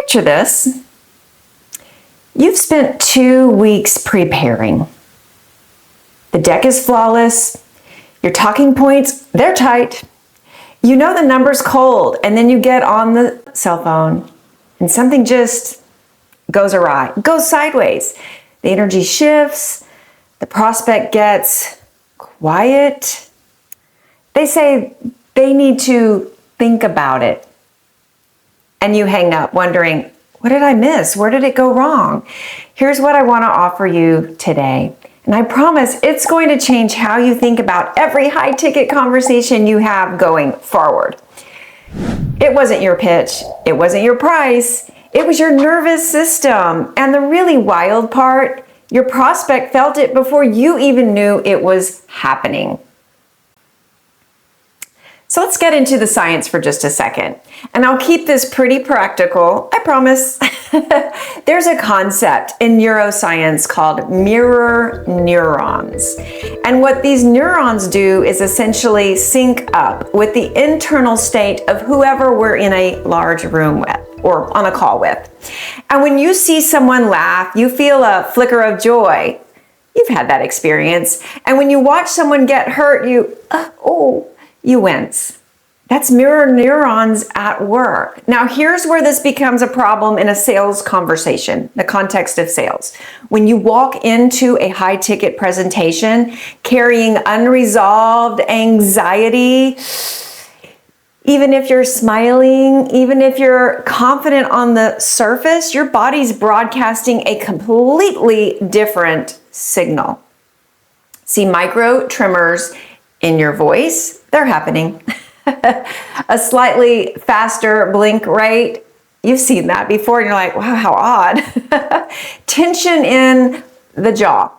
Picture this. You've spent 2 weeks preparing. The deck is flawless. Your talking points, they're tight. You know the number's cold, and then you get on the cell phone and something just goes awry, goes sideways. The energy shifts, the prospect gets quiet. They say they need to think about it. And you hang up wondering, what did I miss? Where did it go wrong? Here's what I want to offer you today. And I promise it's going to change how you think about every high-ticket conversation you have going forward. It wasn't your pitch. It wasn't your price. It was your nervous system. And the really wild part, your prospect felt it before you even knew it was happening. So let's get into the science for just a second. And I'll keep this pretty practical, I promise. There's a concept in neuroscience called mirror neurons. And what these neurons do is essentially sync up with the internal state of whoever we're in a large room with or on a call with. And when you see someone laugh, you feel a flicker of joy. You've had that experience. And when you watch someone get hurt, you wince. That's mirror neurons at work. Now, here's where this becomes a problem in a sales conversation, the context of sales. When you walk into a high-ticket presentation carrying unresolved anxiety, even if you're smiling, even if you're confident on the surface, your body's broadcasting a completely different signal. See, micro tremors in your voice, they're happening. A slightly faster blink rate, you've seen that before and you're like, wow, how odd. Tension in the jaw,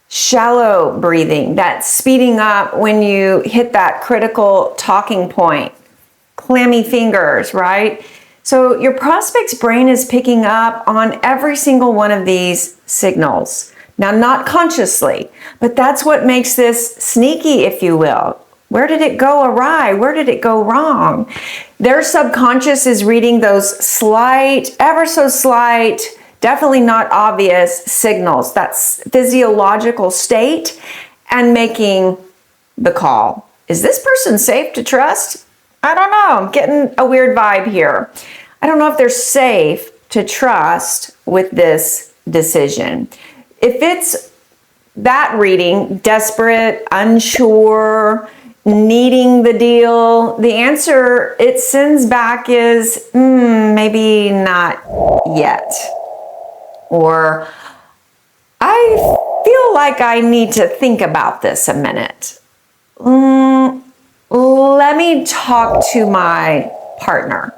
shallow breathing, that speeding up when you hit that critical talking point, clammy fingers, right? So your prospect's brain is picking up on every single one of these signals. Now, not consciously, but that's what makes this sneaky, if you will. Where did it go awry? Where did it go wrong? Their subconscious is reading those slight, ever so slight, definitely not obvious signals. That's physiological state and making the call. Is this person safe to trust? I don't know. I'm getting a weird vibe here. I don't know if they're safe to trust with this decision. If it's that reading, desperate, unsure, needing the deal, the answer it sends back is maybe not yet. Or I feel like I need to think about this a minute. Let me talk to my partner.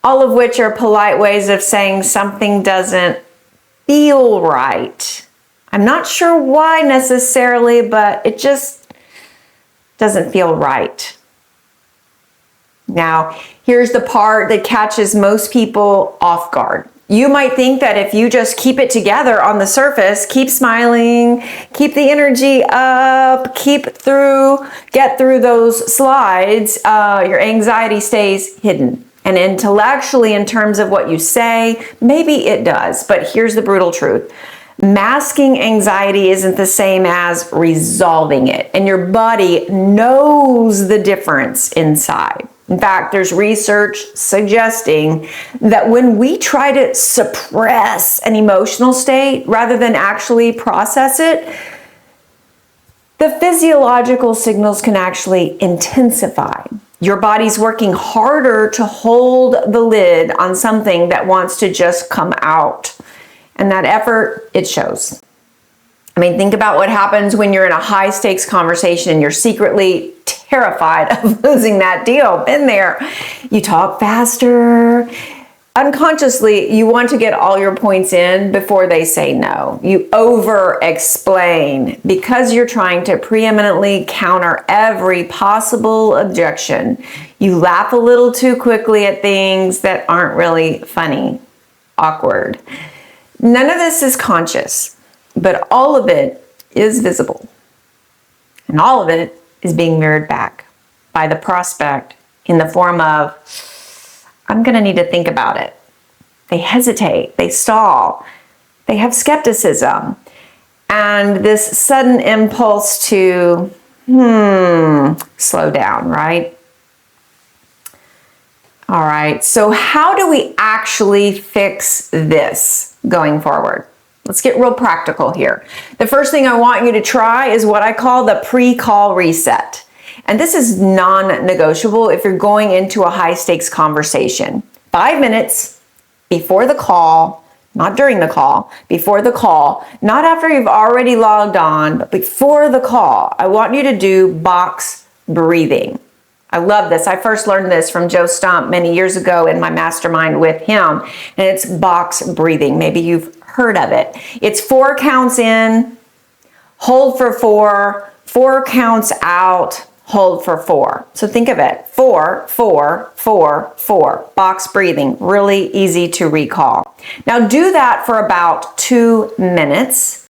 All of which are polite ways of saying something doesn't feel right. I'm not sure why necessarily, but it just doesn't feel right. Now, here's the part that catches most people off guard. You might think that if you just keep it together on the surface, keep smiling, keep the energy up, get through those slides, your anxiety stays hidden. And intellectually, in terms of what you say, maybe it does, but here's the brutal truth. Masking anxiety isn't the same as resolving it, and your body knows the difference inside. In fact, there's research suggesting that when we try to suppress an emotional state rather than actually process it, the physiological signals can actually intensify. Your body's working harder to hold the lid on something that wants to just come out. And that effort, it shows. I mean, think about what happens when you're in a high stakes conversation and you're secretly terrified of losing that deal. Been there. You talk faster. Unconsciously, you want to get all your points in before they say no. You over-explain because you're trying to preeminently counter every possible objection. You laugh a little too quickly at things that aren't really funny, awkward. None of this is conscious, but all of it is visible. And all of it is being mirrored back by the prospect in the form of, I'm going to need to think about it. They hesitate, they stall, they have skepticism, and this sudden impulse to, slow down, right? All right, so how do we actually fix this going forward? Let's get real practical here. The first thing I want you to try is what I call the pre-call reset. And this is non-negotiable if you're going into a high-stakes conversation. 5 minutes before the call, not during the call, before the call, not after you've already logged on, but before the call, I want you to do box breathing. I love this. I first learned this from Joe Stump many years ago in my mastermind with him, and it's box breathing. Maybe you've heard of it. It's 4 counts in, hold for 4, 4 counts out, hold for 4. So think of it, 4, 4, 4, 4. Box breathing, really easy to recall. Now do that for about 2 minutes.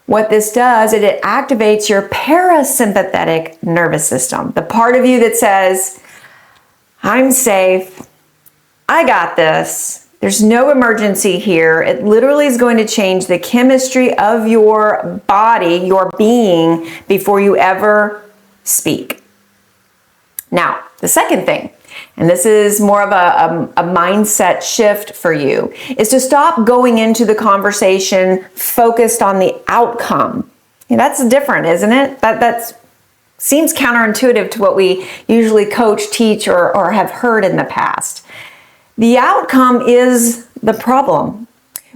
What this does is it activates your parasympathetic nervous system, the part of you that says, I'm safe, I got this, there's no emergency here. It literally is going to change the chemistry of your body, your being, before you ever speak. Now, the second thing, and this is more of a mindset shift for you, is to stop going into the conversation focused on the outcome. That's different, isn't it? That seems counterintuitive to what we usually coach, teach, or have heard in the past. The outcome is the problem.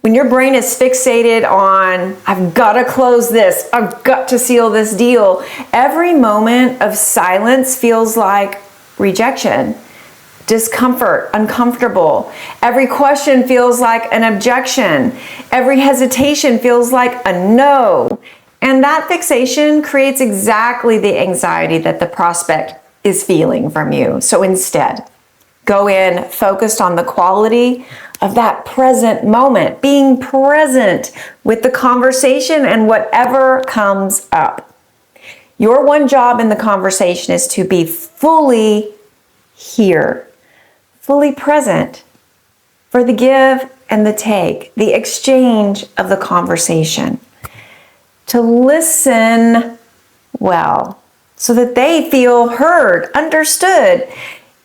When your brain is fixated on, I've got to close this, I've got to seal this deal, every moment of silence feels like rejection, discomfort, uncomfortable. Every question feels like an objection. Every hesitation feels like a no. And that fixation creates exactly the anxiety that the prospect is feeling from you. So instead, go in focused on the quality of that present moment, being present with the conversation and whatever comes up. Your one job in the conversation is to be fully here, fully present for the give and the take, the exchange of the conversation. To listen well so that they feel heard, understood.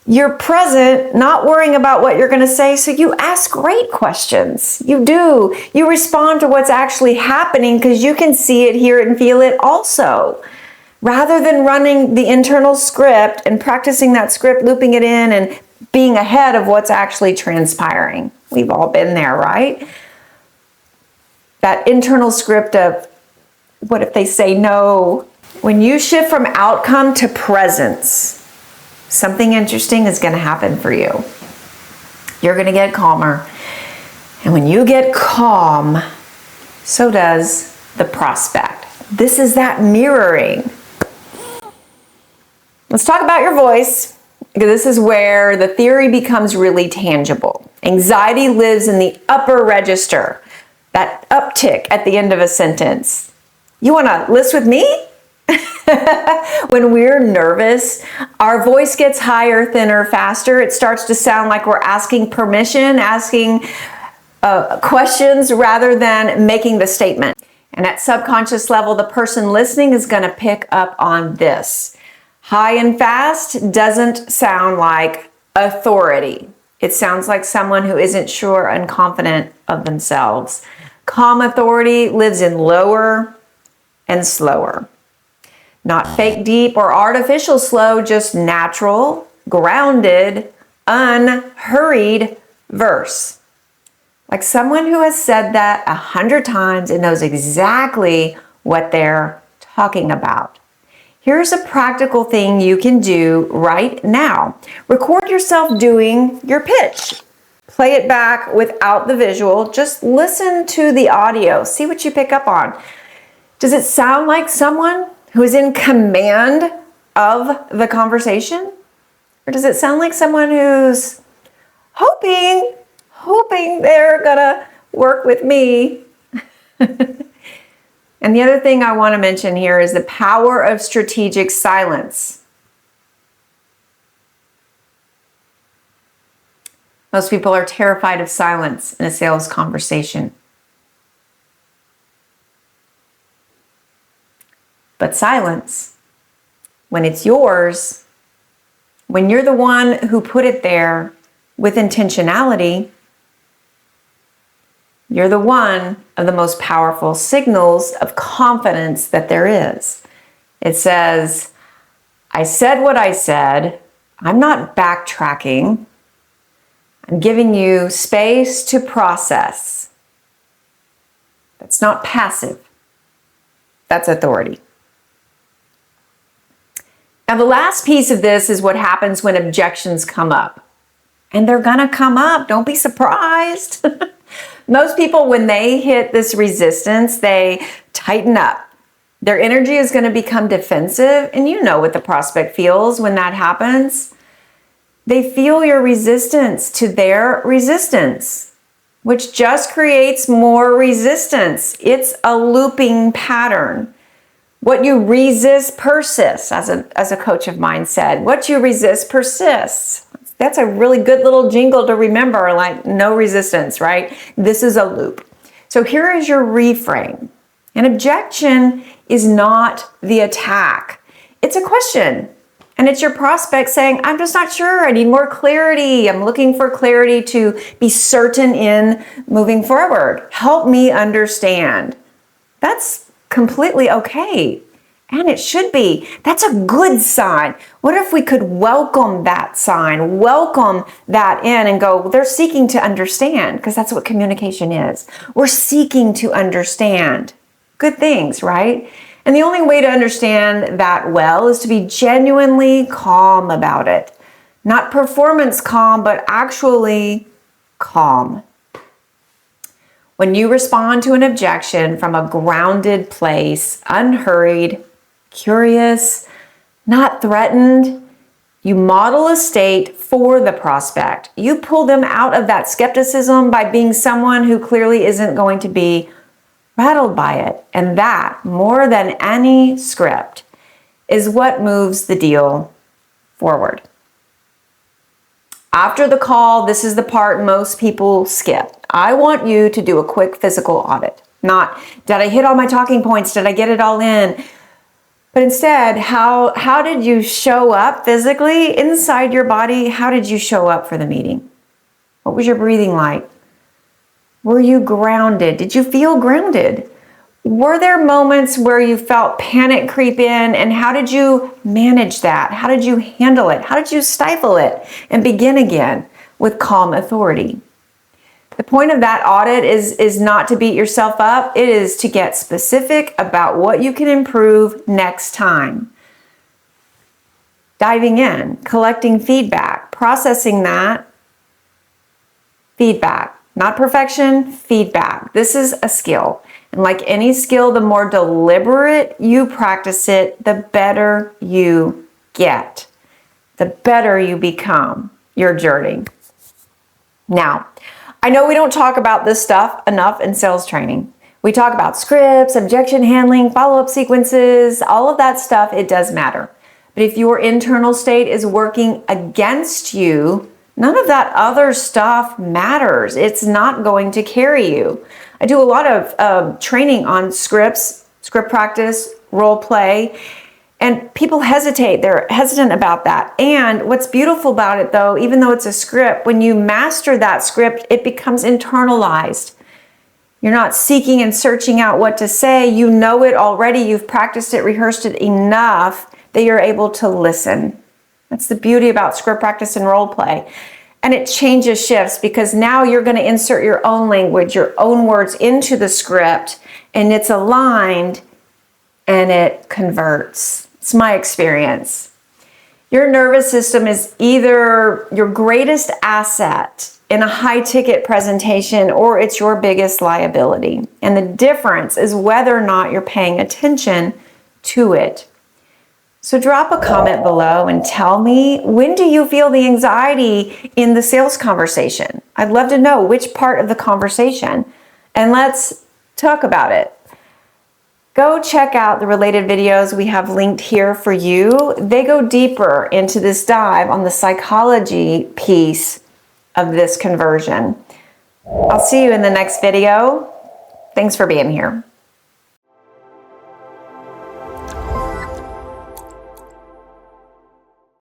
You're present, not worrying about what you're going to say, so you ask great questions. You do. You respond to what's actually happening because you can see it, hear it, and feel it also. Rather than running the internal script and practicing that script, looping it in, and being ahead of what's actually transpiring. We've all been there, right? That internal script of, what if they say no? When you shift from outcome to presence, something interesting is going to happen for you. You're going to get calmer. And when you get calm, so does the prospect. This is that mirroring. Let's talk about your voice, because this is where the theory becomes really tangible. Anxiety lives in the upper register, that uptick at the end of a sentence. You want to list with me? When we're nervous, our voice gets higher, thinner, faster. It starts to sound like we're asking permission, asking questions rather than making the statement. And at subconscious level, the person listening is going to pick up on this. High and fast doesn't sound like authority. It sounds like someone who isn't sure and confident of themselves. Calm authority lives in lower and slower. Not fake deep or artificial slow, just natural, grounded, unhurried verse. Like someone who has said that 100 times and knows exactly what they're talking about. Here's a practical thing you can do right now. Record yourself doing your pitch. Play it back without the visual. Just listen to the audio. See what you pick up on. Does it sound like someone who is in command of the conversation? Or does it sound like someone who's hoping they're gonna work with me? And the other thing I want to mention here is the power of strategic silence. Most people are terrified of silence in a sales conversation. But silence, when it's yours, when you're the one who put it there with intentionality, you're the one of the most powerful signals of confidence that there is. It says, I said what I said. I'm not backtracking. I'm giving you space to process. That's not passive. That's authority. Now, the last piece of this is what happens when objections come up. And they're gonna come up. Don't be surprised. Most people, when they hit this resistance, they tighten up. Their energy is going to become defensive, and you know what the prospect feels when that happens. They feel your resistance to their resistance, which just creates more resistance. It's a looping pattern. What you resist persists, as a coach of mine said. What you resist persists. That's a really good little jingle to remember, like no resistance, right? This is a loop. So here is your reframe. An objection is not the attack. It's a question. And it's your prospect saying, I'm just not sure. I need more clarity. I'm looking for clarity to be certain in moving forward. Help me understand. That's completely okay. And it should be. That's a good sign. What if we could welcome that sign, welcome that in and go, they're seeking to understand, because that's what communication is. We're seeking to understand good things, right? And the only way to understand that well is to be genuinely calm about it. Not performance calm, but actually calm. When you respond to an objection from a grounded place, unhurried, curious, not threatened, you model a state for the prospect. You pull them out of that skepticism by being someone who clearly isn't going to be rattled by it. And that, more than any script, is what moves the deal forward. After the call, this is the part most people skip. I want you to do a quick physical audit. Not, did I hit all my talking points? Did I get it all in? But instead, how did you show up physically inside your body? How did you show up for the meeting? What was your breathing like? Were you grounded? Did you feel grounded? Were there moments where you felt panic creep in, and how did you manage that? How did you handle it? How did you stifle it and begin again with calm authority? The point of that audit is not to beat yourself up. It is to get specific about what you can improve next time. Diving in, collecting feedback, processing that feedback. Not perfection, feedback. This is a skill. And like any skill, the more deliberate you practice it, the better you get. The better you become your journey. Now, I know we don't talk about this stuff enough in sales training. We talk about scripts, objection handling, follow-up sequences, all of that stuff. It does matter. But if your internal state is working against you, none of that other stuff matters. It's not going to carry you. I do a lot of training on scripts, script practice, role play, and people hesitate. They're hesitant about that. And what's beautiful about it, though, even though it's a script, when you master that script, it becomes internalized. You're not seeking and searching out what to say. You know it already. You've practiced it, rehearsed it enough that you're able to listen. That's the beauty about script practice and role play. And it changes shifts because now you're going to insert your own language, your own words into the script, and it's aligned and it converts. It's my experience. Your nervous system is either your greatest asset in a high-ticket presentation or it's your biggest liability. And the difference is whether or not you're paying attention to it. So drop a comment below and tell me, when do you feel the anxiety in the sales conversation? I'd love to know which part of the conversation, and let's talk about it. Go check out the related videos we have linked here for you. They go deeper into this dive on the psychology piece of this conversion. I'll see you in the next video. Thanks for being here.